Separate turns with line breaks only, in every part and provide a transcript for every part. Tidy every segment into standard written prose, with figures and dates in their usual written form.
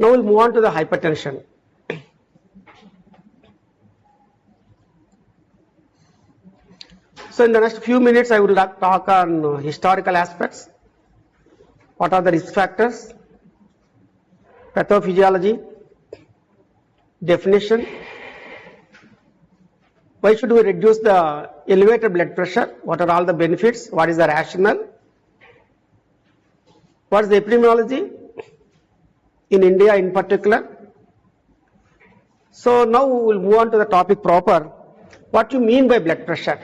Now we'll move on to the hypertension. So in the next few minutes, I would like to talk on historical aspects. What are the risk factors? Pathophysiology, definition. Why should we reduce the elevated blood pressure? What are all the benefits? What is the rationale? What is the epidemiology in India in particular? So now we will move on to the topic proper. What you mean by blood pressure?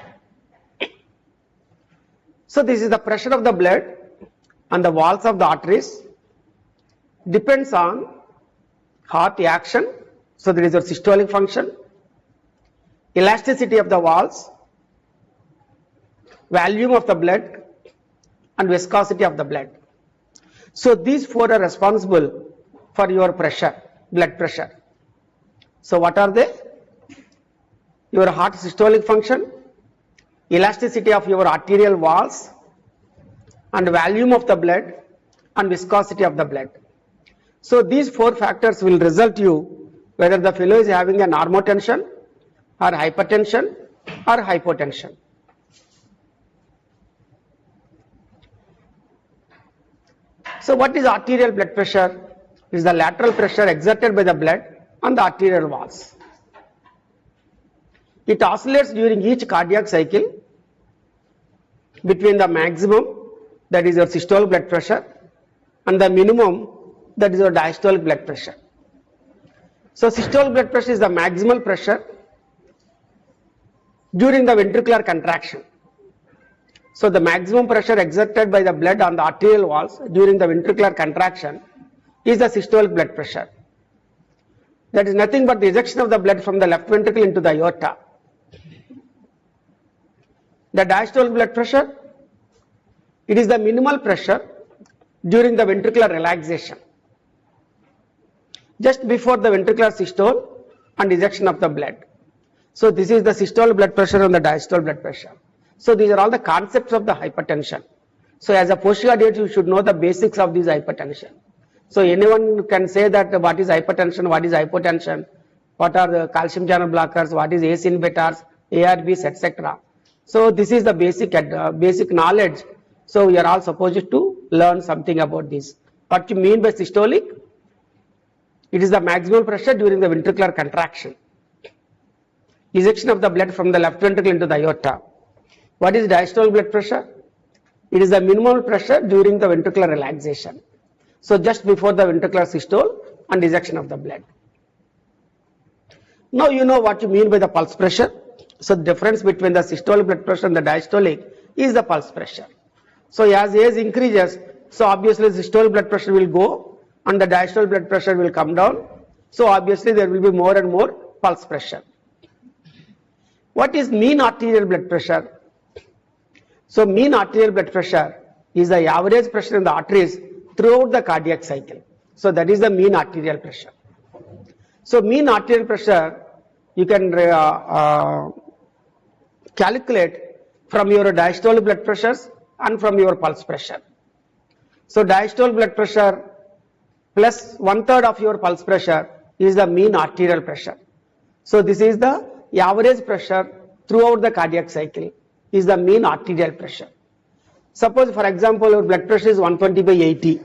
So this is the pressure of the blood on the walls of the arteries. Depends on heart action. So there is a systolic function, elasticity of the walls, volume of the blood, and viscosity of the blood. So these four are responsible for your pressure, blood pressure. So what are they? Your heart systolic function, elasticity of your arterial walls, and volume of the blood, and viscosity of the blood. So these four factors will result you whether the fellow is having a normotension or hypertension or hypotension. So what is arterial blood pressure? It is the lateral pressure exerted by the blood on the arterial walls. It oscillates during each cardiac cycle between the maximum, that is your systolic blood pressure, and the minimum, that is your diastolic blood pressure. So systolic blood pressure is the maximal pressure during the ventricular contraction. So the maximum pressure exerted by the blood on the arterial walls during the ventricular contraction is the systolic blood pressure. That is nothing but the ejection of the blood from the left ventricle into the aorta. The diastolic blood pressure, it is the minimal pressure during the ventricular relaxation, just before the ventricular systole and ejection of the blood. So this is the systolic blood pressure and the diastolic blood pressure. So these are all the concepts of the hypertension. So as a postgraduate, you should know the basics of this hypertension. So anyone can say that what is hypertension, what is hypotension, what are the calcium channel blockers, what is ACE inhibitors, ARBs, etc. So this is the basic knowledge. So we are all supposed to learn something about this. What you mean by systolic? It is the maximal pressure during the ventricular contraction. Ejection of the blood from the left ventricle into the aorta. What is diastolic blood pressure? It is the minimal pressure during the ventricular relaxation. So just before the ventricular systole and ejection of the blood. Now you know what you mean by the pulse pressure. So the difference between the systolic blood pressure and the diastolic is the pulse pressure. So as age increases, so obviously the systolic blood pressure will go and the diastolic blood pressure will come down. So obviously there will be more and more pulse pressure. What is mean arterial blood pressure? So mean arterial blood pressure is the average pressure in the arteries throughout the cardiac cycle. So that is the mean arterial pressure. So mean arterial pressure you can calculate from your diastolic blood pressures and from your pulse pressure. So diastolic blood pressure plus 1/3 of your pulse pressure is the mean arterial pressure. So this is the average pressure throughout the cardiac cycle is the mean arterial pressure. Suppose for example your blood pressure is 120/80.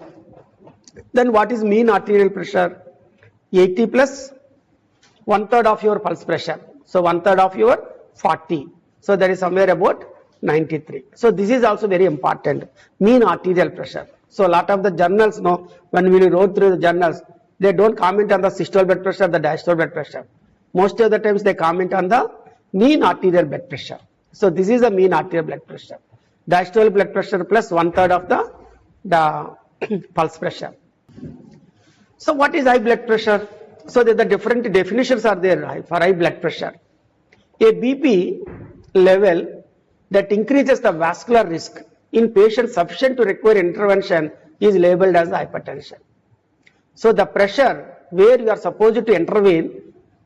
Then what is mean arterial pressure? 80 plus 1/3 of your pulse pressure. So 1/3 of your 40. So that is somewhere about 93. So this is also very important, mean arterial pressure. So a lot of the journals know, when we wrote through the journals, they don't comment on the systolic blood pressure, the diastolic blood pressure. Most of the times they comment on the mean arterial blood pressure. So this is the mean arterial blood pressure. Diastolic blood pressure plus 1/3 of the pulse pressure. So what is high blood pressure? So the different definitions are there for high blood pressure. A BP level that increases the vascular risk in patients sufficient to require intervention is labeled as the hypertension. So the pressure where you are supposed to intervene,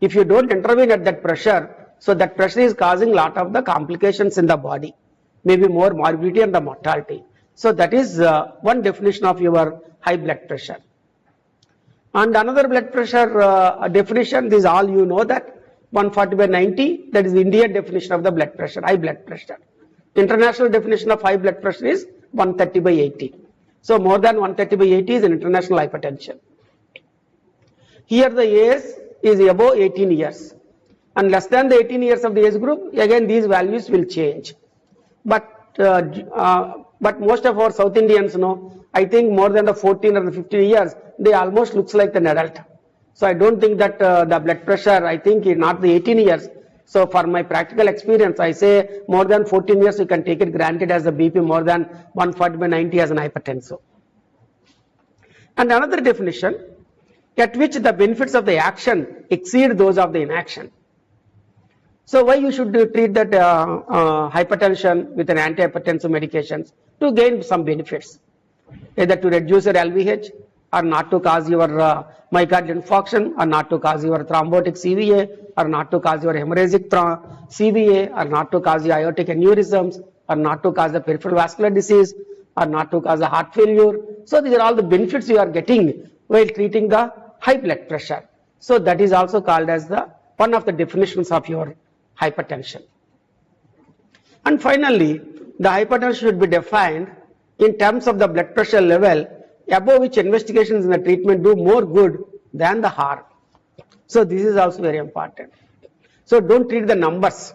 if you don't intervene at that pressure, so that pressure is causing a lot of the complications in the body, maybe more morbidity and the mortality. So that is one definition of your high blood pressure. And another blood pressure definition, this all you know that 140/90, that is the Indian definition of the blood pressure, high blood pressure. International definition of high blood pressure is 130/80. So more than 130/80 is an international hypertension. Here the age is above 18 years. And less than the 18 years of the age group, again these values will change. But most of our South Indians know, I think more than the 14 or the 15 years, they almost looks like an adult. So I don't think that the blood pressure, I think is not the 18 years. So for my practical experience, I say more than 14 years, you can take it granted as the BP more than 140/90 as an hypertensive. And another definition, at which the benefits of the action exceed those of the inaction. So why you should treat that hypertension with an antihypertensive medications? To gain some benefits, either to reduce your LVH, or not to cause your myocardial infarction, or not to cause your thrombotic CVA, or not to cause your hemorrhagic CVA, or not to cause the aortic aneurysms, or not to cause the peripheral vascular disease, or not to cause the heart failure. So these are all the benefits you are getting while treating the high blood pressure. So that is also called as the one of the definitions of your hypertension. And finally, the hypertension should be defined in terms of the blood pressure level above which investigations in the treatment do more good than the harm. So this is also very important. So don't treat the numbers.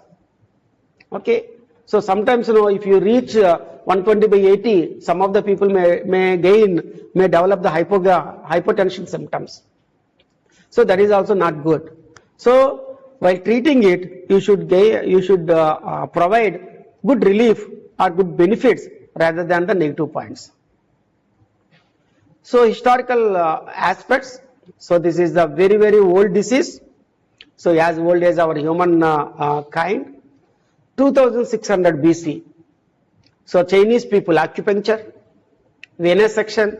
Okay. So sometimes if you reach 120/80, some of the people may develop the hypotension symptoms. So that is also not good. So while treating it, you should provide good relief or good benefits rather than the negative points. So historical aspects. So this is the very, very old disease. So as old as our human kind. 2600 BC. So Chinese people, acupuncture, venesection,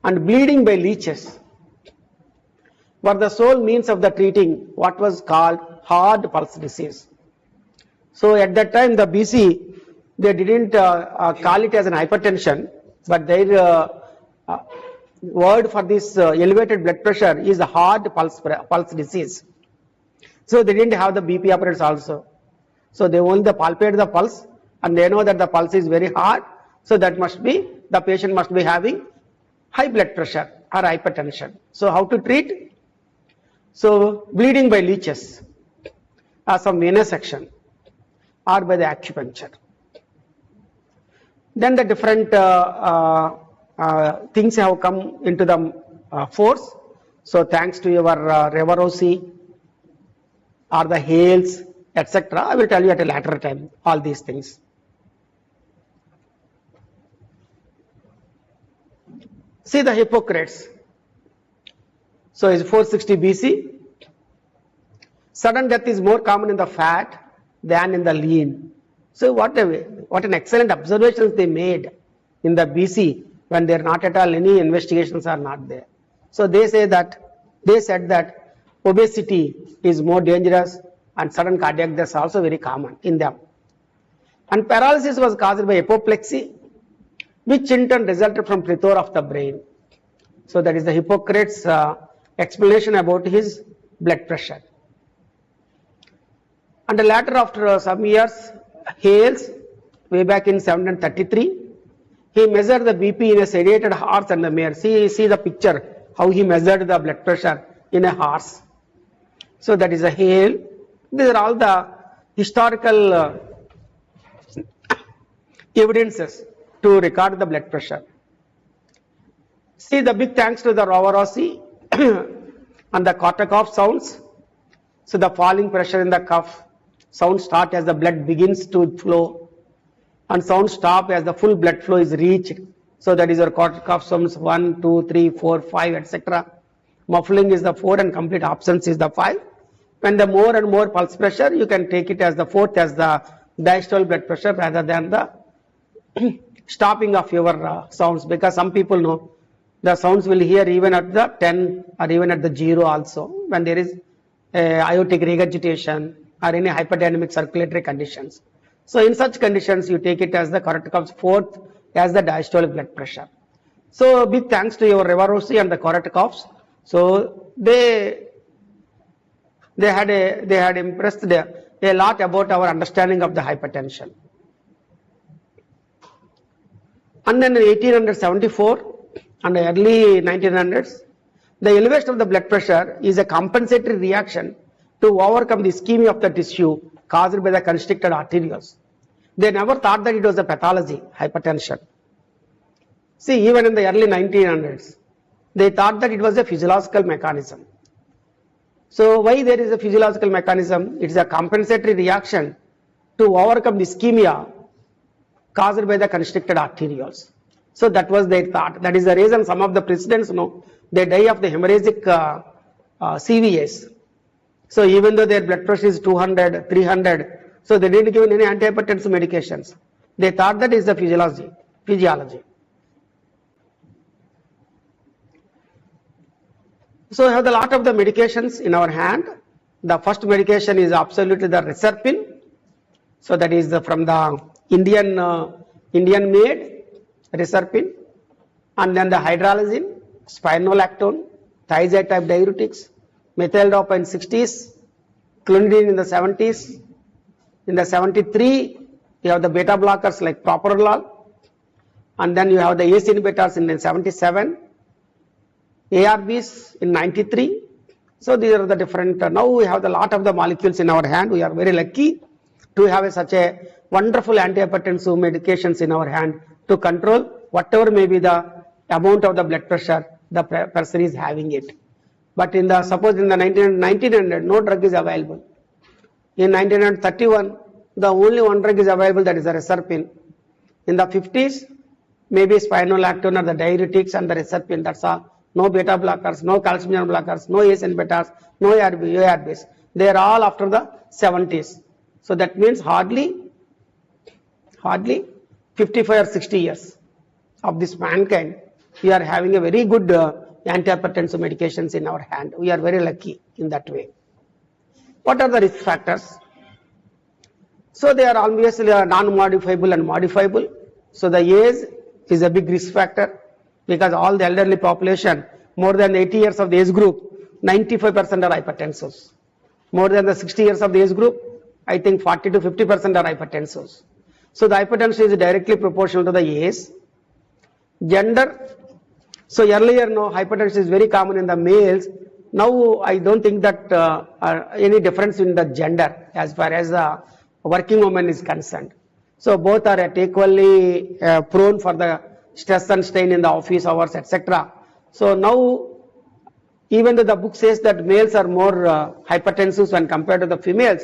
and bleeding by leeches were the sole means of the treating what was called hard pulse disease. So at that time, the BC, they didn't call it as an hypertension, but their word for this elevated blood pressure is the hard pulse disease. So they didn't have the BP apparatus also. So they only palpate the pulse, and they know that the pulse is very hard. So that must be, the patient must be having high blood pressure or hypertension. So how to treat? So bleeding by leeches, or some venesection, or by the acupuncture. Then the different things have come into the force. So thanks to your Revarosi or the Hales, etc. I will tell you at a later time all these things. See the Hippocrates. So it's 460 BC. Sudden death is more common in the fat than in the lean. So what an excellent observations they made in the BC when there not at all any investigations are not there. So they said that obesity is more dangerous and sudden cardiac deaths are also very common in them. And paralysis was caused by apoplexy, which in turn resulted from plethora of the brain. So that is the Hippocrates explanation about his blood pressure. And later, after some years, Hales, way back in 1733, he measured the BP in a sedated horse and the mare. See the picture, how he measured the blood pressure in a horse. So that is a Hale. These are all the historical evidences to record the blood pressure. See the big thanks to the Revarosi and the Korsakoff sounds. So the falling pressure in the cuff, sound start as the blood begins to flow, and sound stop as the full blood flow is reached. So that is your Korsakoff sounds 1, 2, 3, 4, 5, etc. Muffling is the 4 and complete absence is the 5. When the more and more pulse pressure, you can take it as the 4th as the diastolic blood pressure rather than the stopping of your sounds, because some people know the sounds will hear even at the 10 or even at the 0 also when there is aortic regurgitation or any hyperdynamic circulatory conditions. So in such conditions, you take it as the Korsakoff's 4th as the diastolic blood pressure. So big thanks to your Revarosi and the Korsakoffs. So they had impressed a lot about our understanding of the hypertension. And then in 1874 and early 1900s, the elevation of the blood pressure is a compensatory reaction to overcome the ischemia of the tissue caused by the constricted arterioles. They never thought that it was a pathology, hypertension. See, even in the early 1900s, they thought that it was a physiological mechanism. So why there is a physiological mechanism? It is a compensatory reaction to overcome the ischemia caused by the constricted arterioles. So that was their thought. That is the reason some of the presidents, they die of the hemorrhagic CVAs. So even though their blood pressure is 200, 300, so they didn't give any antihypertensive medications. They thought that is the physiology. So we have a lot of the medications in our hand. The first medication is absolutely the reserpine. So that is from the Indian made reserpine, and then the hydralazine, spironolactone, thiazide type diuretics, methyl-dopa in 60s, clonidine in the 70s. In the 73, you have the beta blockers like propranolol, and then you have the ACE inhibitors in 77. ARBs in 93. So these are the different, now we have a lot of the molecules in our hand. We are very lucky to have such a wonderful antihypertensive medications in our hand to control whatever may be the amount of the blood pressure the person is having it. But suppose in the 1900, no drug is available. In 1931, the only one drug is available, that is the reserpine. In the 50s, maybe spironolactone or the diuretics and the reserpine, that's all. No beta blockers, no calcium channel blockers, no ACE inhibitors, no ARBs. They are all after the 70s. So that means hardly 55 or 60 years of this mankind, we are having a very good antihypertensive medications in our hand. We are very lucky in that way. What are the risk factors? So they are obviously non-modifiable and modifiable. So the age is a big risk factor, because all the elderly population, more than 80 years of the age group, 95% are hypertensives. More than the 60 years of the age group, I think 40 to 50% are hypertensives. So the hypertension is directly proportional to the age. Gender. So earlier, hypertension is very common in the males. Now I don't think that any difference in the gender as far as the working woman is concerned. So both are equally prone for the stress and strain in the office hours, etc. So now, even though the book says that males are more hypertensive when compared to the females,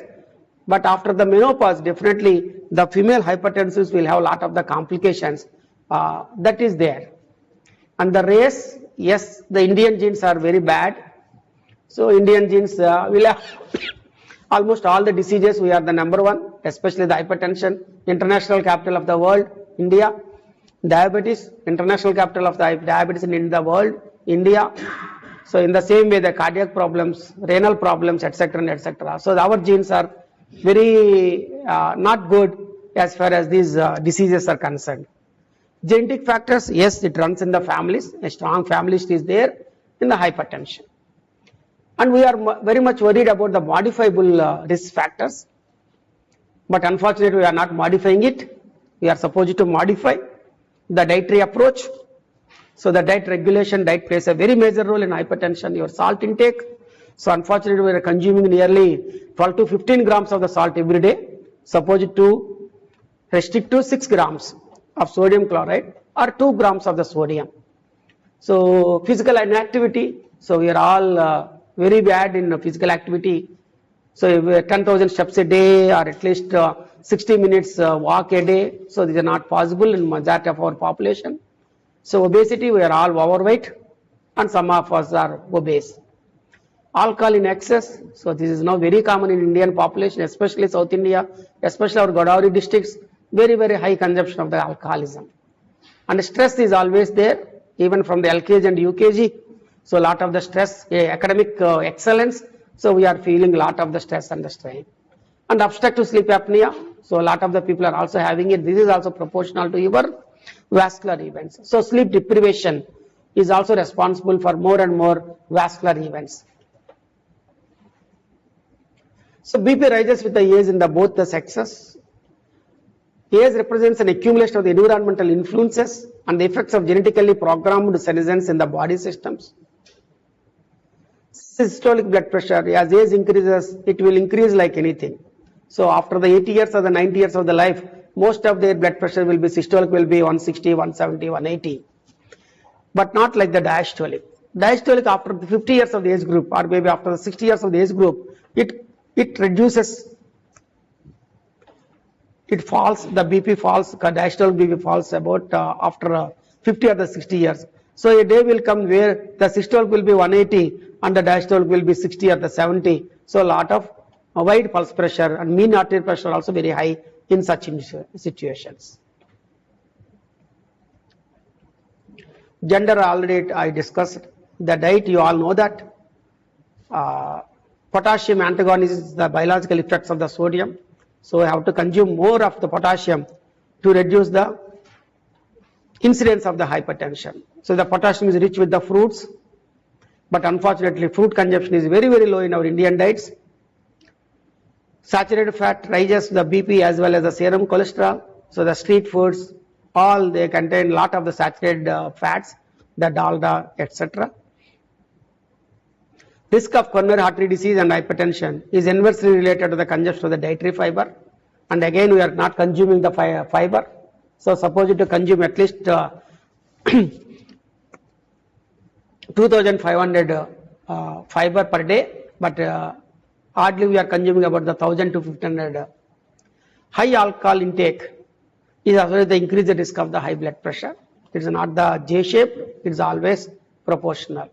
but after the menopause, definitely the female hypertensives will have a lot of the complications that is there. And the race, yes, the Indian genes are very bad. So Indian genes will have almost all the diseases. We are the number one, especially the hypertension, international capital of the world, India. Diabetes, international capital of the diabetes in the world, India. So in the same way, the cardiac problems, renal problems, etc., etc. So our genes are very not good as far as these diseases are concerned. Genetic factors, yes, it runs in the families. A strong family history is there in the hypertension. And we are very much worried about the modifiable risk factors. But unfortunately, we are not modifying it. We are supposed to modify the dietary approach. So the diet regulation, diet plays a very major role in hypertension, your salt intake. So unfortunately, we are consuming nearly 12 to 15 grams of the salt every day, supposed to restrict to 6 grams of sodium chloride or 2 grams of the sodium. So physical inactivity, so we are all very bad in physical activity. So if 10,000 steps a day or at least 60 minutes walk a day, so these are not possible in majority of our population. So obesity, we are all overweight and some of us are obese. Alcohol in excess, so this is now very common in Indian population, especially South India, especially our Godavari districts, very, very high consumption of the alcoholism. And stress is always there, even from the LKG and UKG. So a lot of the stress, academic excellence, so we are feeling a lot of the stress and the strain. And obstructive sleep apnea, so a lot of the people are also having it. This is also proportional to your vascular events. So sleep deprivation, is also responsible for more and more vascular events. So BP rises with the age in both the sexes. Age represents an accumulation of the environmental influences and the effects of genetically programmed senescence in the body systems. Systolic blood pressure, as age increases, it will increase like anything. So after the 80 years or the 90 years of the life, most of their blood pressure will be systolic, will be 160, 170, 180. But not like the diastolic. Diastolic after the 50 years of the age group, or maybe after the 60 years of the age group, it reduces, it falls, the BP falls, diastolic BP falls about after 50 or the 60 years. So a day will come where the systolic will be 180 and the diastolic will be 60 or the 70. So a lot of wide pulse pressure and mean arterial pressure also very high in such situations. Gender already I discussed. The diet, you all know that. Potassium antagonism is the biological effects of the sodium. So we have to consume more of the potassium to reduce the incidence of the hypertension. So the potassium is rich with the fruits, but unfortunately fruit consumption is very, very low in our Indian diets. Saturated fat raises the BP as well as the serum cholesterol. So the street foods, all they contain lot of the saturated fats, the dalda, etc. Risk of coronary artery disease and hypertension is inversely related to the consumption of the dietary fiber. And again, we are not consuming the fiber. So suppose you to consume at least 2500 fiber per day, but hardly we are consuming about the 1000 to 1500. High alcohol intake is also the increased risk of the high blood pressure. It is not the J shape, it is always proportional.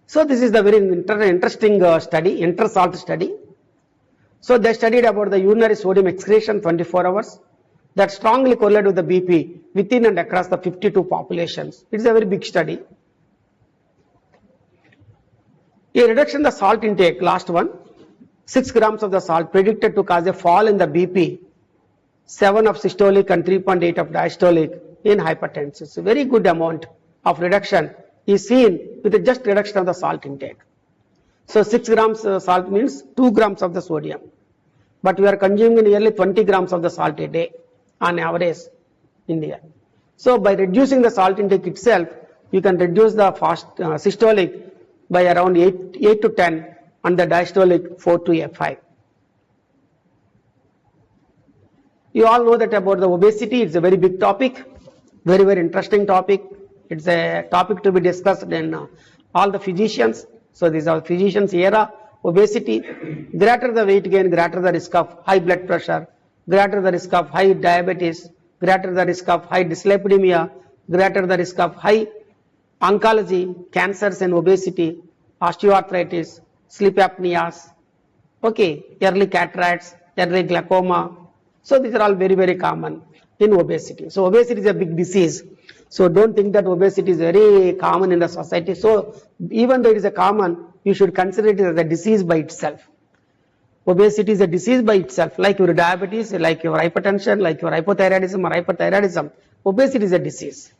So this is the very interesting study, InterSalt study. So they studied about the urinary sodium excretion 24 hours that strongly correlate with the BP within and across the 52 populations. It is a very big study. A reduction in the salt intake, last one, 6 grams of the salt predicted to cause a fall in the BP, 7 of systolic and 3.8 of diastolic in hypertension. So very good amount of reduction is seen with just reduction of the salt intake. So 6 grams salt means 2 grams of the sodium. But we are consuming nearly 20 grams of the salt a day on average in India. So by reducing the salt intake itself, you can reduce the systolic by around 8 to 10 and the diastolic 4 to 5. You all know that about the obesity. It's a very big topic, very, very interesting topic. It's a topic to be discussed in all the physicians. So these are physicians era. Obesity, greater the weight gain, greater the risk of high blood pressure, greater the risk of high diabetes, greater the risk of high dyslipidemia, greater the risk of high oncology, cancers and obesity, osteoarthritis, sleep apneas, okay, early cataracts, early glaucoma. So these are all very, very common in obesity. So obesity is a big disease. So don't think that obesity is very common in the society. So even though it is a common, you should consider it as a disease by itself. Obesity is a disease by itself, like your diabetes, like your hypertension, like your hypothyroidism or hyperthyroidism. Obesity is a disease.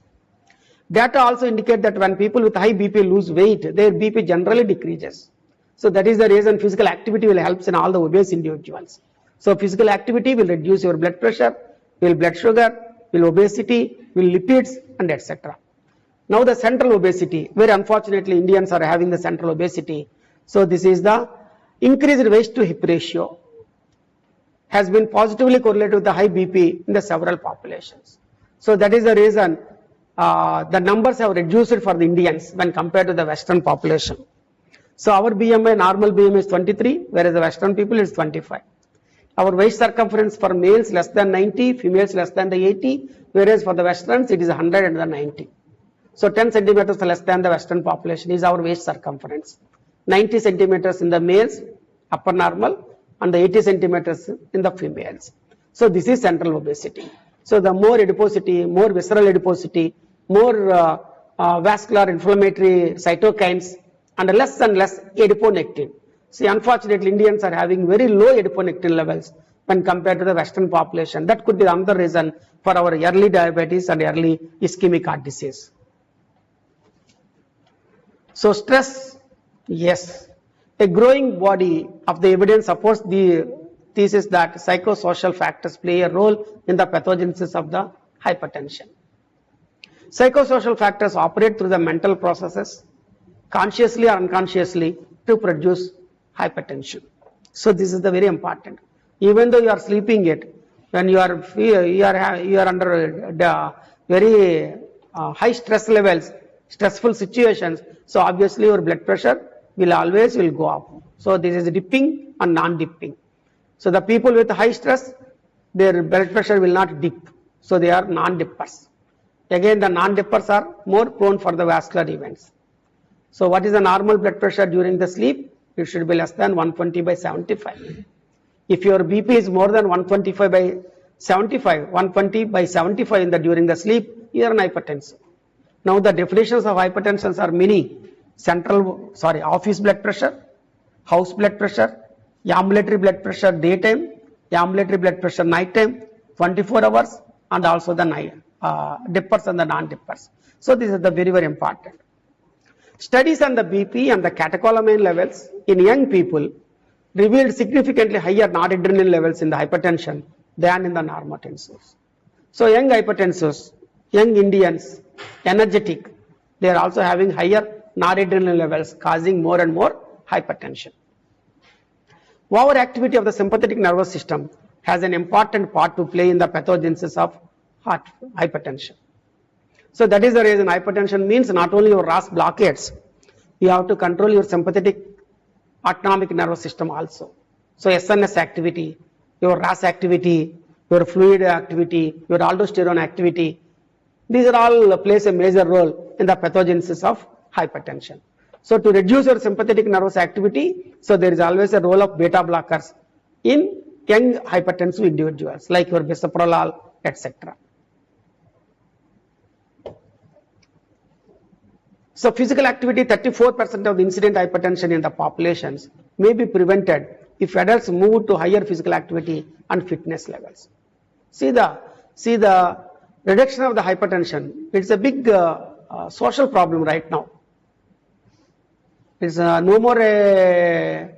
Data also indicate that when people with high BP lose weight, their BP generally decreases. So that is the reason physical activity will help in all the obese individuals. So physical activity will reduce your blood pressure, will blood sugar, will obesity, will lipids and etc. Now the central obesity, where unfortunately Indians are having the central obesity. So this is the increased waist to hip ratio has been positively correlated with the high BP in the several populations. So that is the reason the numbers have reduced for the Indians when compared to the Western population. So our BMI, normal BMI is 23, whereas the Western people is 25. Our waist circumference for males less than 90, females less than the 80, whereas for the Westerns it is 100 and the 90. So 10 centimeters less than the Western population is our waist circumference. 90 centimeters in the males, upper normal, and the 80 centimeters in the females. So this is central obesity. So the more adiposity, more visceral adiposity, more vascular inflammatory cytokines, and less adiponectin. See, unfortunately, Indians are having very low adiponectin levels when compared to the Western population. That could be another reason for our early diabetes and early ischemic heart disease. So stress, yes. A growing body of the evidence supports the thesis that psychosocial factors play a role in the pathogenesis of the hypertension. Psychosocial factors operate through the mental processes, consciously or unconsciously, to produce hypertension. So this is the very important. Even though you are sleeping it, when you are under the very high stress levels, stressful situations, so obviously your blood pressure will always go up. So this is dipping and non-dipping. So the people with high stress, their blood pressure will not dip. So they are non-dippers. Again, the non-dippers are more prone for the vascular events. So what is the normal blood pressure during the sleep? It should be less than 120/75. If your BP is more than 125/75, 120/75 during the sleep, you are an hypertensive. Now the definitions of hypertension are many. Office blood pressure, house blood pressure, ambulatory blood pressure daytime, ambulatory blood pressure nighttime, 24 hours, and also the night dippers and the non-dippers. So this is the very, very important. Studies on the BP and the catecholamine levels in young people revealed significantly higher noradrenaline levels in the hypertension than in the normotensives. So young hypertensives, young Indians, energetic, they are also having higher noradrenaline levels, causing more and more hypertension. Overactivity of the sympathetic nervous system has an important part to play in the pathogenesis of hypertension. So that is the reason hypertension means not only your RAS blockades, you have to control your sympathetic autonomic nervous system also. So SNS activity, your RAS activity, your fluid activity, your aldosterone activity, these are all plays a major role in the pathogenesis of hypertension. So to reduce your sympathetic nervous activity, so there is always a role of beta blockers in young hypertensive individuals like your bisoprolol, etc. So physical activity, 34% of the incident hypertension in the populations may be prevented if adults move to higher physical activity and fitness levels. See the reduction of the hypertension. It's a big social problem right now. It's no more a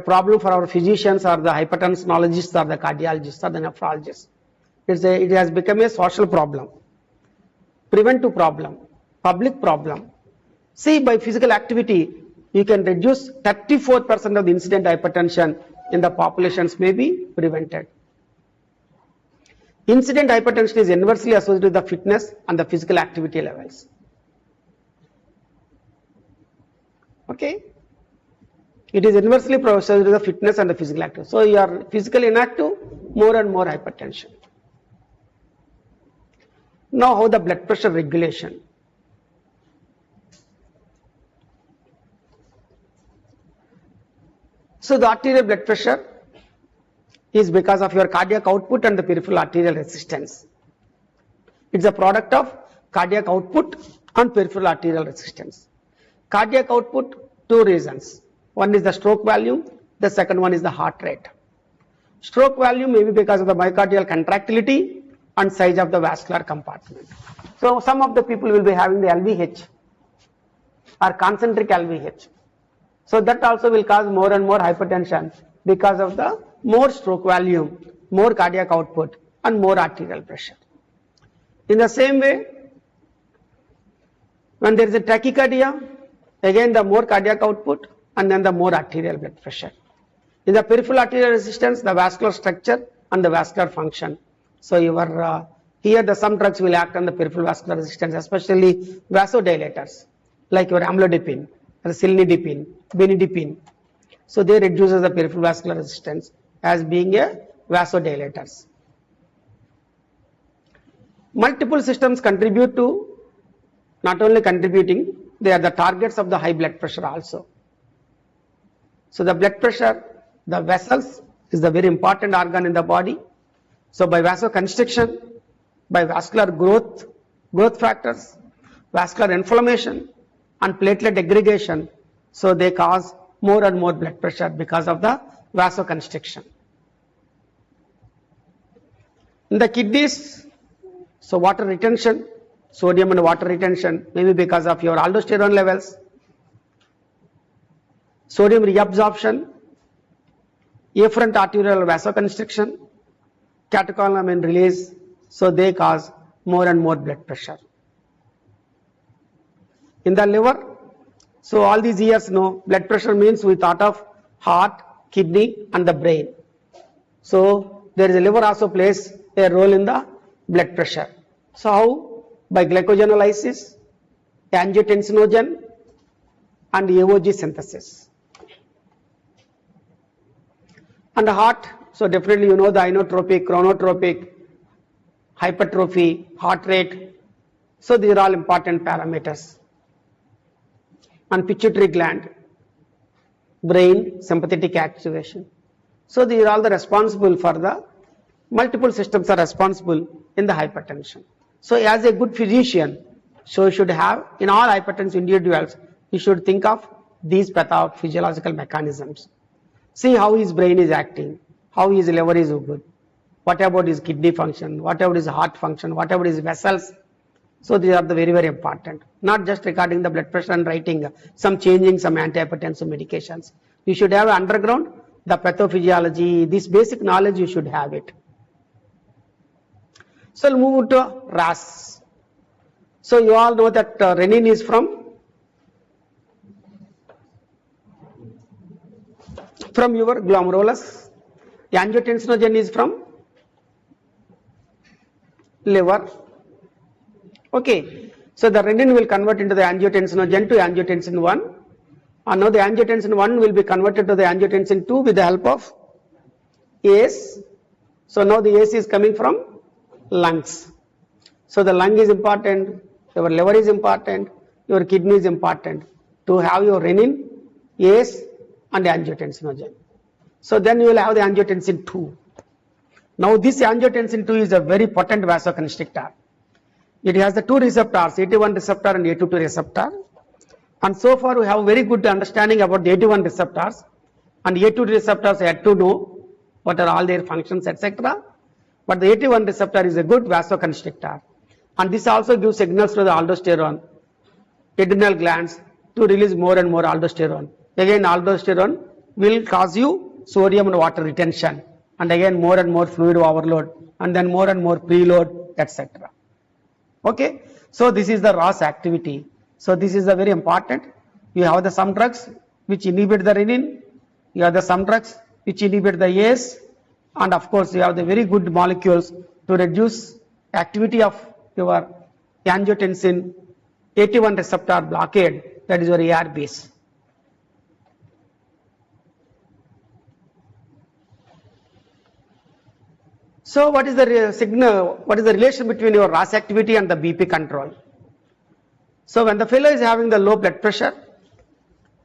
problem for our physicians or the hypertensiologists or the cardiologists or the nephrologists. It has become a social problem, preventive problem, public problem. See, by physical activity, you can reduce 34% of the incident hypertension in the populations may be prevented. Incident hypertension is inversely associated with the fitness and the physical activity levels. Okay? It is inversely associated with the fitness and the physical activity. So you are physically inactive, more and more hypertension. Now how the blood pressure regulation. So the arterial blood pressure is because of your cardiac output and the peripheral arterial resistance. It's a product of cardiac output and peripheral arterial resistance. Cardiac output, two reasons. One is the stroke volume, the second one is the heart rate. Stroke volume may be because of the myocardial contractility and size of the vascular compartment. So some of the people will be having the LVH or concentric LVH. So that also will cause more and more hypertension because of the more stroke volume, more cardiac output and more arterial pressure. In the same way, when there is a tachycardia, again the more cardiac output and then the more arterial blood pressure. In the peripheral arterial resistance, the vascular structure and the vascular function. So here some drugs will act on the peripheral vascular resistance, especially vasodilators like your amlodipine, cilnidipine, benidipine. So they reduces the peripheral vascular resistance as being a vasodilators. Multiple systems contribute to, not only contributing, they are the targets of the high blood pressure also. So the blood pressure, the vessels is the very important organ in the body. So by vasoconstriction, by vascular growth factors, vascular inflammation and platelet aggregation, so they cause more and more blood pressure because of the vasoconstriction. In the kidneys, so water retention, sodium and water retention, maybe because of your aldosterone levels, sodium reabsorption, afferent arterial vasoconstriction, catecholamine release, so they cause more and more blood pressure. In the liver, so all these years blood pressure means we thought of heart, kidney and the brain. So there is a liver also plays a role in the blood pressure. So how? By glycogenolysis, angiotensinogen and AOG synthesis. And the heart, so definitely you know the inotropic, chronotropic, hypertrophy, heart rate. So these are all important parameters. And pituitary gland, brain, sympathetic activation. So these are all the responsible for the multiple systems are responsible in the hypertension. So as a good physician, so you should have in all hypertensive individuals, you should think of these pathophysiological mechanisms. See how his brain is acting, how his liver is good, what about his kidney function, what about his heart function, what about his vessels. So these are the very, very important. Not just recording the blood pressure and writing some changing some antihypertensive medications. You should have underground the pathophysiology, this basic knowledge you should have it. So we'll move to RAS. So you all know that renin is from your glomerulus, angiotensinogen is from liver. Okay, so the renin will convert into the angiotensinogen to angiotensin 1, and now the angiotensin 1 will be converted to the angiotensin 2 with the help of ACE. So now the ACE is coming from lungs. So the lung is important, your liver is important, your kidney is important to have your renin, ACE and angiotensinogen. So then you will have the angiotensin 2. Now this angiotensin 2 is a very potent vasoconstrictor. It has the two receptors, AT1 receptor and A22 receptor. And so far we have very good understanding about the AT1 receptors, and A22 receptors had to know what are all their functions, etc. But the AT1 receptor is a good vasoconstrictor, and this also gives signals to the aldosterone, adrenal glands to release more and more aldosterone. Again aldosterone will cause you sodium and water retention, and again more and more fluid overload, and then more and more preload, etc. Okay, so this is the RAS activity. So this is the very important. You have the some drugs which inhibit the renin, you have the some drugs which inhibit the ACE, and of course you have the very good molecules to reduce activity of your angiotensin AT1 receptor blockade, that is your ARBs. So what is the signal, what is the relation between your RAS activity and the BP control? So when the fellow is having the low blood pressure,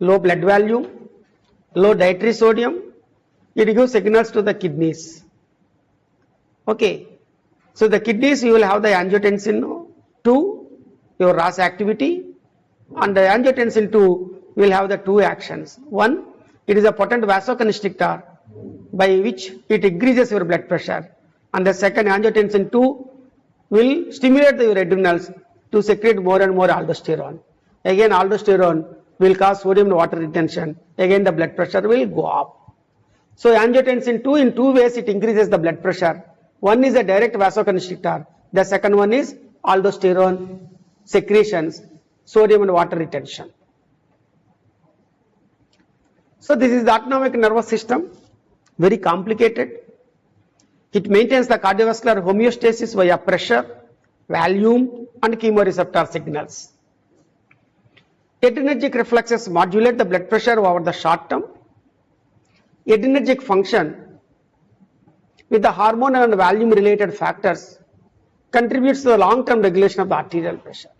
low blood volume, low dietary sodium, it gives signals to the kidneys. Okay, so the kidneys you will have the angiotensin 2, your RAS activity, and the angiotensin 2 will have the two actions. One, it is a potent vasoconstrictor by which it increases your blood pressure, and the second, angiotensin 2 will stimulate your adrenals to secrete more and more aldosterone. Again aldosterone will cause sodium and water retention, again the blood pressure will go up. So angiotensin 2 in two ways it increases the blood pressure. One is a direct vasoconstrictor, the second one is aldosterone secretions, sodium and water retention. So this is the autonomic nervous system, very complicated. It maintains the cardiovascular homeostasis via pressure, volume and chemoreceptor signals. Adrenergic reflexes modulate the blood pressure over the short term. Adrenergic function with the hormonal and volume related factors contributes to the long term regulation of the arterial pressure.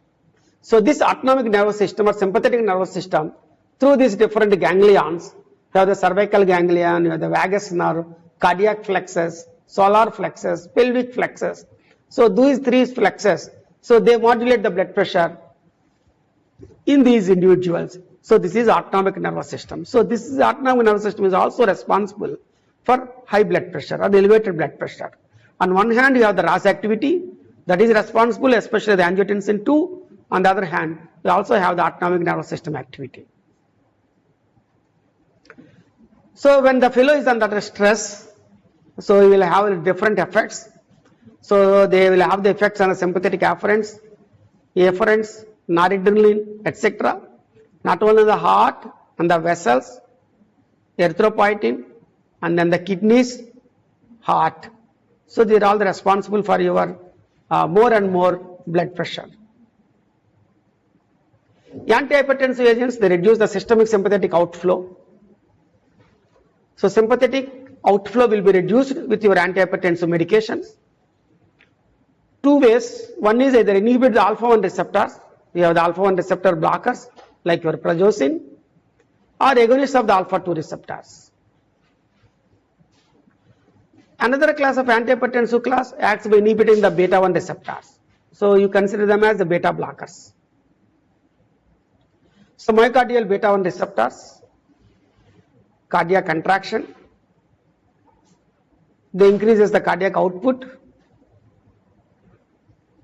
So this autonomic nervous system or sympathetic nervous system, through these different ganglions, you have the cervical ganglion, you have the vagus nerve, cardiac flexus, solar flexus, pelvic flexus. So these three flexes, so they modulate the blood pressure in these individuals. So this is autonomic nervous system. So this is autonomic nervous system is also responsible for high blood pressure or elevated blood pressure. On one hand you have the RAS activity that is responsible, especially the angiotensin 2. On the other hand, you also have the autonomic nervous system activity. So when the fellow is under stress, so he will have different effects. So they will have the effects on the sympathetic afferents, noradrenaline, etc. Not only the heart and the vessels, erythropoietin, and then the kidneys, heart. So they are all responsible for your more and more blood pressure. Antihypertensive agents, they reduce the systemic sympathetic outflow. So sympathetic outflow will be reduced with your antihypertensive medications. Two ways. One is either inhibit the alpha-1 receptors. You have the alpha-1 receptor blockers like your prazosin, or agonists of the alpha-2 receptors. Another class of antihypertensive class acts by inhibiting the beta-1 receptors. So you consider them as the beta blockers. So myocardial beta-1 receptors, cardiac contraction, they increases the cardiac output.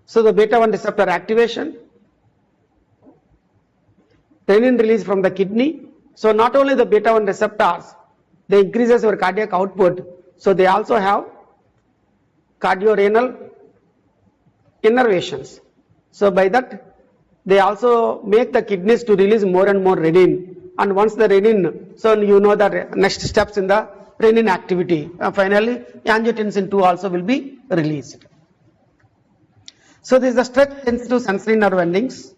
So the beta-1 receptor activation, renin release from the kidney. So not only the beta-1 receptors, they increases your cardiac output, so they also have cardiorenal innervations. So by that, they also make the kidneys to release more and more renin. And once the renin, so you know the next steps in the renin activity. Finally, angiotensin 2 also will be released. So this is the stress sensitive sensory nerve endings,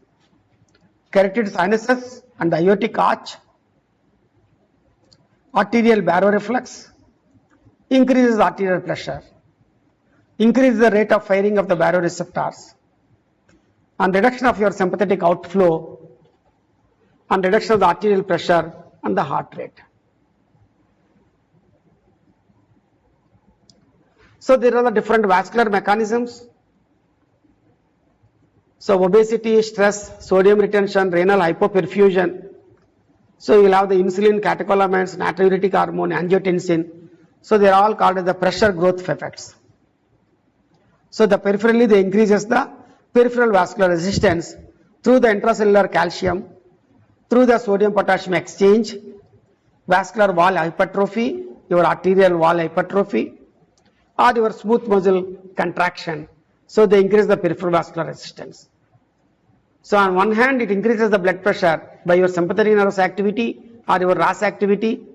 carotid sinuses and the aortic arch, arterial baroreflex, increases arterial pressure, increases the rate of firing of the baroreceptors, and reduction of your sympathetic outflow, and reduction of the arterial pressure and the heart rate. So there are the different vascular mechanisms. So obesity, stress, sodium retention, renal hypoperfusion. So you will have the insulin, catecholamines, natriuretic hormone, angiotensin. So they are all called as the pressure growth effects. So the peripherally they increases the peripheral vascular resistance through the intracellular calcium, through the sodium potassium exchange, vascular wall hypertrophy, your arterial wall hypertrophy, or your smooth muscle contraction. So they increase the peripheral vascular resistance. So on one hand, it increases the blood pressure by your sympathetic nervous activity or your RAS activity.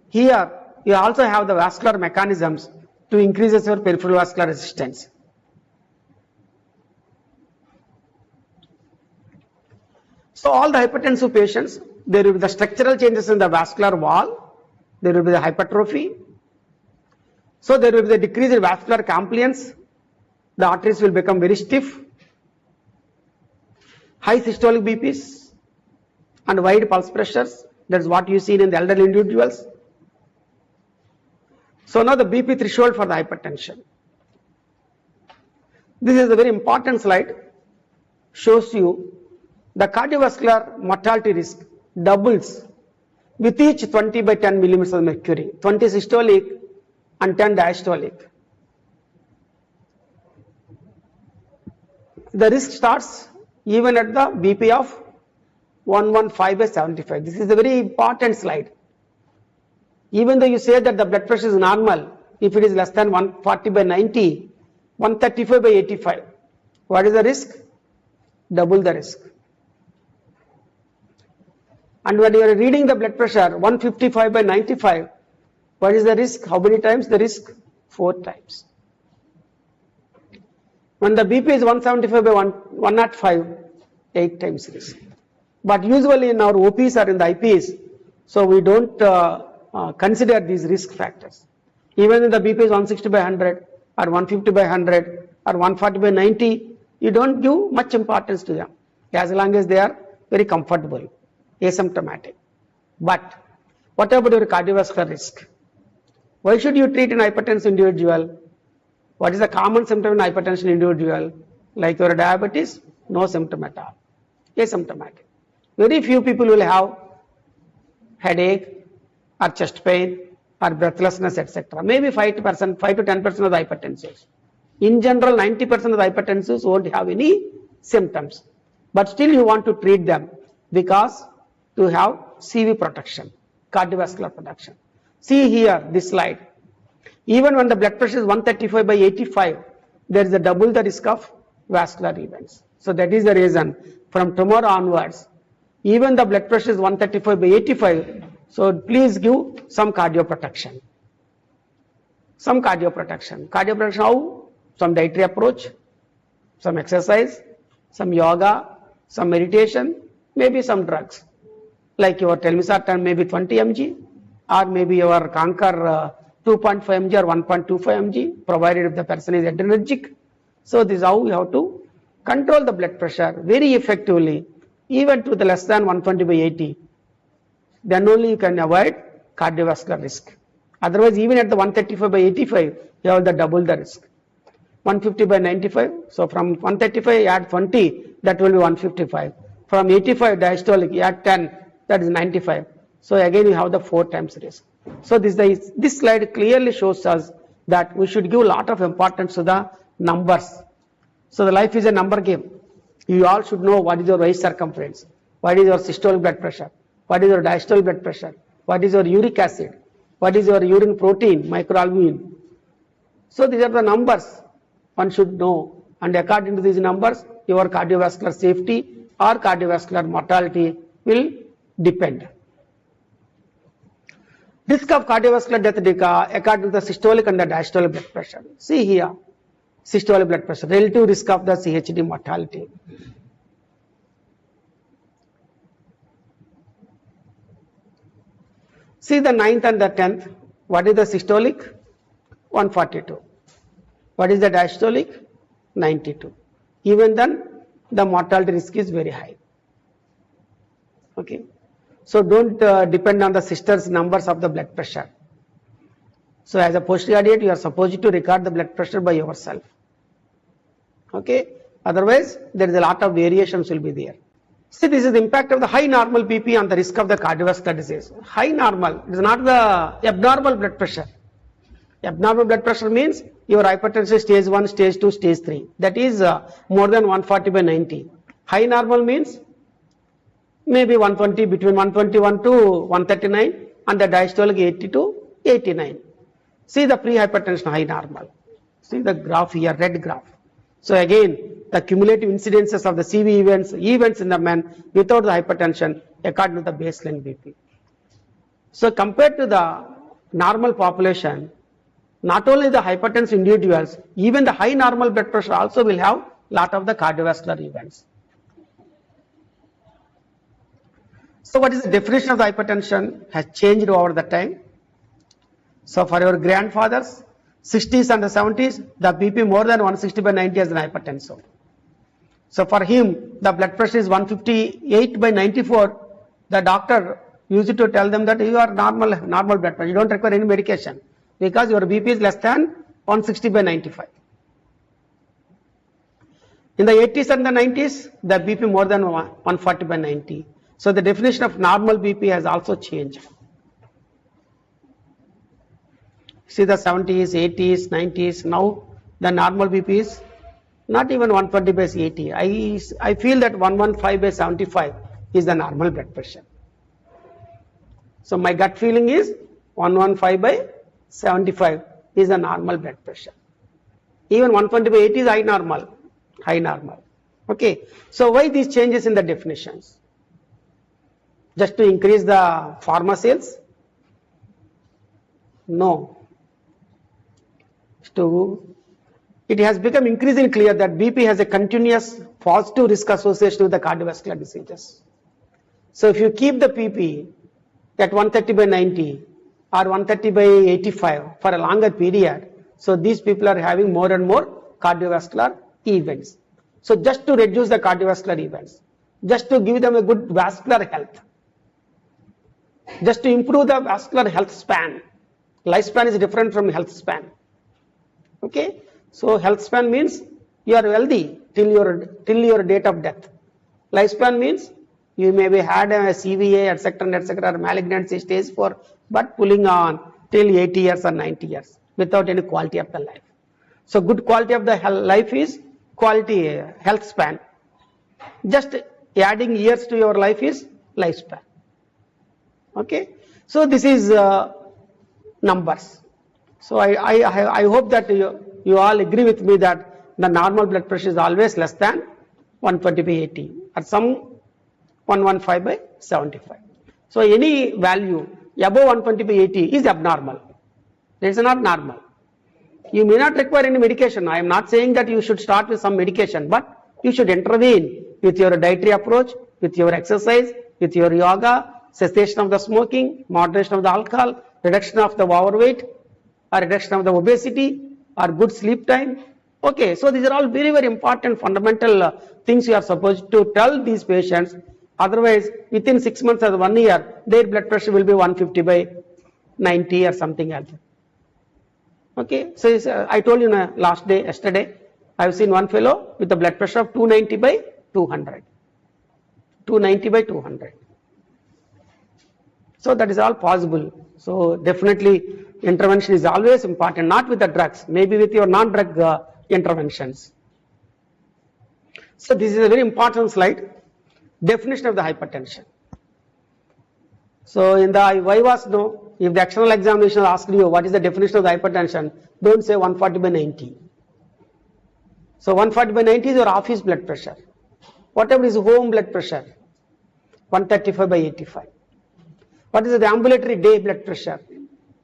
Here, you also have the vascular mechanisms to increase your peripheral vascular resistance. So all the hypertensive patients, there will be the structural changes in the vascular wall, there will be the hypertrophy. So there will be the decrease in vascular compliance, the arteries will become very stiff, high systolic BPs and wide pulse pressures. That is what you see in the elderly individuals. So now the BP threshold for the hypertension. This is a very important slide, shows you the cardiovascular mortality risk doubles with each 20 by 10 millimeters of mercury, 20 systolic and 10 diastolic. The risk starts even at the BP of 115 by 75. This is a very important slide. Even though you say that the blood pressure is normal, if it is less than 140 by 90, 135 by 85, what is the risk? Double the risk. And when you are reading the blood pressure 155 by 95, what is the risk? How many times the risk? 4 times. When the BP is 175 by 105, 8 times risk. But usually in our OPs or in the IPs, so we don't consider these risk factors. Even if the BP is 160 by 100 or 150 by 100 or 140 by 90, you don't give much importance to them as long as they are very comfortable, asymptomatic. But what about your cardiovascular risk? Why should you treat an hypertensive individual? What is the common symptom in hypertension individual? Like your diabetes, no symptom at all, asymptomatic. Very few people will have headache or chest pain or breathlessness, etc. Maybe 5 to 10% of the hypertensives. In general, 90% of the hypertensives won't have any symptoms. But still you want to treat them because to have CV protection, cardiovascular protection. See here, this slide. Even when the blood pressure is 135 by 85, there is a double the risk of vascular events. So that is the reason from tomorrow onwards, even the blood pressure is 135 by 85, so please give some cardioprotection. Some cardioprotection. Cardioprotection how? Some dietary approach, some exercise, some yoga, some meditation, maybe some drugs. Like your telmisartan maybe 20 mg, or maybe your Conquer 2.5 mg or 1.25 mg, provided if the person is adrenergic. So this is how we have to control the blood pressure very effectively, even to the less than 120 by 80. Then only you can avoid cardiovascular risk. Otherwise, even at the 135 by 85, you have the double the risk. 150 by 95, so from 135 add 20, that will be 155. From 85 diastolic, add 10, that is 95. So again, you have the 4 times risk. So this slide clearly shows us that we should give a lot of importance to the numbers. So the life is a number game. You all should know what is your waist circumference, what is your systolic blood pressure, what is your diastolic blood pressure, what is your uric acid, what is your urine protein, microalbumin. So these are the numbers one should know, and according to these numbers, your cardiovascular safety or cardiovascular mortality will depend. Risk of cardiovascular death according to the systolic and the diastolic blood pressure. See here, systolic blood pressure, relative risk of the CHD mortality. See the 9th and the 10th, what is the systolic? 142. What is the diastolic? 92. Even then, the mortality risk is very high. Okay. So don't depend on the sisters' numbers of the blood pressure. So as a postgraduate, you are supposed to record the blood pressure by yourself. Okay. Otherwise, there is a lot of variations will be there. See, this is the impact of the high normal BP on the risk of the cardiovascular disease. High normal, it is not the abnormal blood pressure. Abnormal blood pressure means your hypertension stage 1, stage 2, stage 3. That is more than 140 by 90. High normal means maybe 120, between 121 to 139, and the diastolic 80 to 89. See the pre-hypertension high normal. See the graph here, red graph. So again, the cumulative incidences of the CV events in the men without the hypertension according to the baseline BP. So compared to the normal population, not only the hypertensive individuals, even the high normal blood pressure also will have lot of the cardiovascular events. So what is the definition of the hypertension has changed over the time. So for your grandfathers, 60s and the 70s, the BP more than 160 by 90 as an hypertensive. So for him, the blood pressure is 158 by 94. The doctor used to tell them that you are normal blood pressure. You don't require any medication because your BP is less than 160 by 95. In the 80s and the 90s, the BP more than 140 by 90. So the definition of normal BP has also changed. See the 70s, 80s, 90s, now the normal BP is not even 120 by 80. I feel that 115 by 75 is the normal blood pressure. So my gut feeling is 115 by 75 is the normal blood pressure. Even 120 by 80 is high normal. Okay. So why these changes in the definitions? Just to increase the pharma sales? No. It has become increasingly clear that BP has a continuous positive risk association with the cardiovascular diseases. So if you keep the BP at 130 by 90 or 130 by 85 for a longer period, so these people are having more and more cardiovascular events. So just to reduce the cardiovascular events, just to give them a good vascular health, just to improve the vascular health span. Lifespan is different from health span. Okay, so health span means you are healthy till your date of death. Lifespan means you may be had a CVA, etc., or malignancy stage 4, but pulling on till 80 years or 90 years without any quality of the life. So good quality of the life is quality health span. Just adding years to your life is lifespan. Okay, so this is numbers. So I hope that you all agree with me that the normal blood pressure is always less than 120/80 or some 115/75. So any value above 120/80 is abnormal. It is not normal. You may not require any medication. I am not saying that you should start with some medication, but you should intervene with your dietary approach, with your exercise, with your yoga, cessation of the smoking, moderation of the alcohol, reduction of the overweight, or reduction of the obesity, or good sleep time. Okay, so these are all very, very important fundamental things you are supposed to tell these patients. Otherwise, within 6 months or 1 year, their blood pressure will be 150/90 or something else. Okay, so I told you yesterday, I have seen one fellow with a blood pressure of 290/200. 290/200. So that is all possible. So definitely intervention is always important, not with the drugs, maybe with your non-drug interventions. So this is a very important slide. Definition of the hypertension. So in the Vivas, no, if the external examination asks you what is the definition of the hypertension, don't say 140/90. So 140/90 is your office blood pressure. Whatever is home blood pressure, 135/85. What is the ambulatory day blood pressure?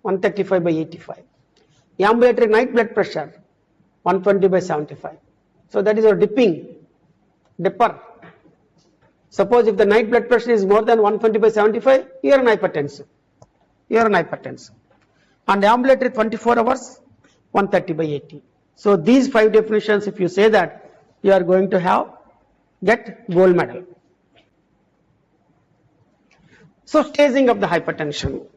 135/85. Ambulatory night blood pressure, 120/75. So that is your dipper. Suppose if the night blood pressure is more than 120/75, you are an hypertensive. You are an hypertensive. And ambulatory 24 hours, 130/80. So these 5 definitions, if you say that, you are going to get gold medal. So staging of the hypertension.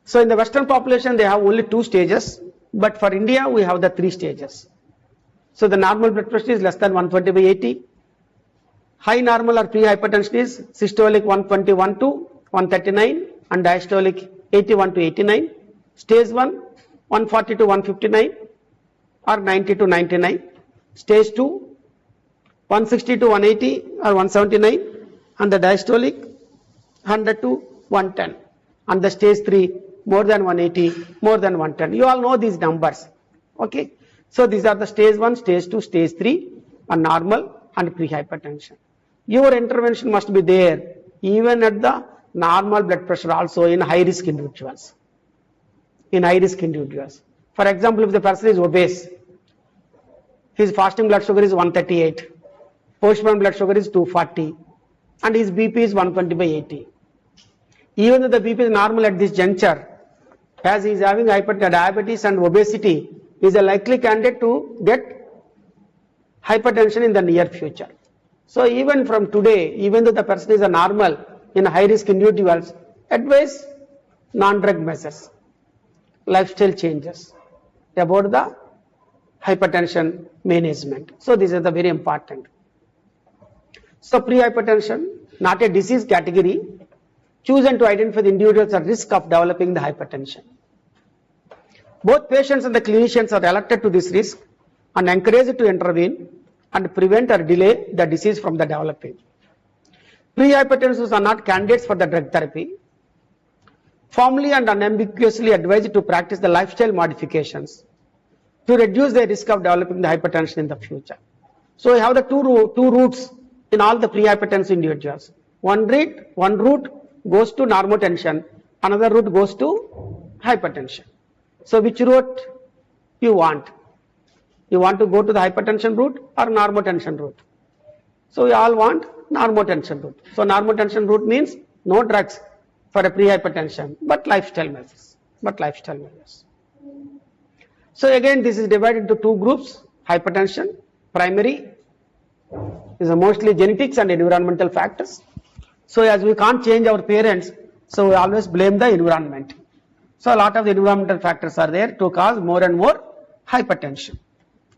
So in the Western population, they have only 2 stages, but for India, we have the 3 stages. So the normal blood pressure is less than 120/80. High normal or pre-hypertension is systolic 121 to 139 and diastolic 81 to 89. Stage 1, 140 to 159 or 90 to 99. Stage 2, 160 to 180 or 179 and the diastolic 100 to 110. And the stage 3, more than 180, more than 110. You all know these numbers. Okay. So these are the stage 1, stage 2, stage 3 and normal and pre-hypertension. Your intervention must be there even at the normal blood pressure also in high risk individuals. In high risk individuals. For example, if the person is obese, his fasting blood sugar is 138, post-mortem blood sugar is 240 and his BP is 120/80. Even though the BP is normal at this juncture, as he is having diabetes and obesity, he is a likely candidate to get hypertension in the near future. So even from today, even though the person is a normal in high risk individuals, advise non-drug measures, lifestyle changes about the hypertension management. So these are the very important. So pre-hypertension, not a disease category, chosen to identify the individuals at risk of developing the hypertension. Both patients and the clinicians are alerted to this risk and encouraged to intervene and prevent or delay the disease from the developing. Pre-hypertensives are not candidates for the drug therapy. Formally and unambiguously advised to practice the lifestyle modifications to reduce the risk of developing the hypertension in the future. So we have the two routes in all the pre-hypertensive individuals. One route goes to normotension, another route goes to hypertension. So which route you want? You want to go to the hypertension route or normotension route? So we all want normotension route. So normotension route means no drugs for a pre-hypertension, but lifestyle measures. So again, this is divided into 2 groups. Hypertension, primary, is mostly genetics and environmental factors. So as we can't change our parents, so we always blame the environment. So a lot of the environmental factors are there to cause more and more hypertension.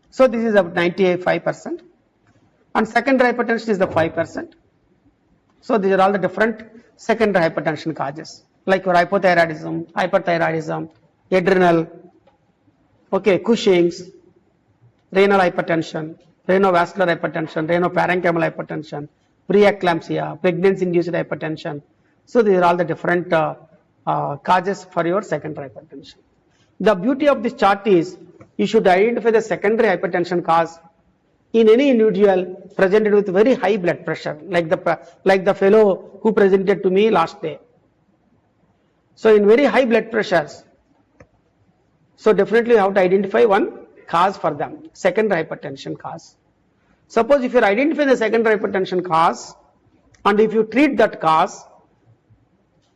So this is about 95%. And secondary hypertension is the 5%. So these are all the different secondary hypertension causes, like your hyperthyroidism, adrenal, okay, Cushing's, renal hypertension, renovascular hypertension, renoparenchymal hypertension, preeclampsia, pregnancy-induced hypertension. So these are all the different causes for your secondary hypertension. The beauty of this chart is you should identify the secondary hypertension cause in any individual presented with very high blood pressure, like the fellow who presented to me last day. So in very high blood pressures, so definitely you have to identify one cause for them, secondary hypertension cause. Suppose if you identify the secondary hypertension cause and if you treat that cause,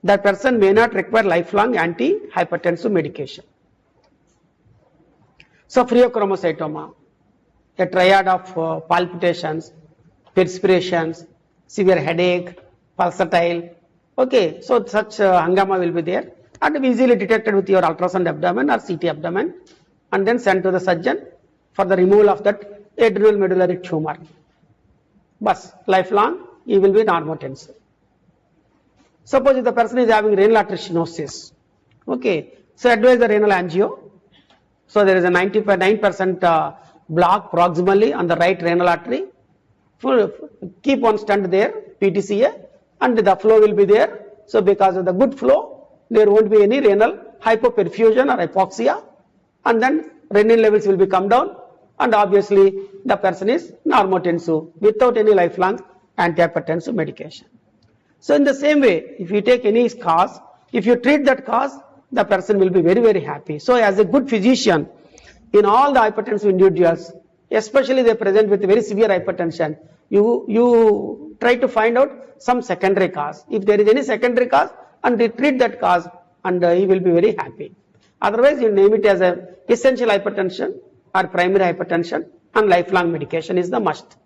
that person may not require lifelong anti-hypertensive medication. So pheochromocytoma, a triad of palpitations, perspirations, severe headache, pulsatile. Okay, so such hangama will be there and be easily detected with your ultrasound abdomen or CT abdomen and then sent to the surgeon for the removal of that adrenal medullary tumor. But lifelong, he will be normotensive. Suppose if the person is having renal artery stenosis, okay, so advise the renal angio. So there is a 99% block proximally on the right renal artery. Keep one stent there, PTCA, and the flow will be there. So because of the good flow, there won't be any renal hypoperfusion or hypoxia, and then renin levels will be come down, and obviously the person is normotensive without any lifelong antihypertensive medication. So in the same way, if you take any cause, if you treat that cause, the person will be very, very happy. So as a good physician, in all the hypertensive individuals, especially they present with very severe hypertension, you try to find out some secondary cause. If there is any secondary cause, and they treat that cause, and he will be very happy. Otherwise, you name it as a essential hypertension or primary hypertension, and lifelong medication is the must.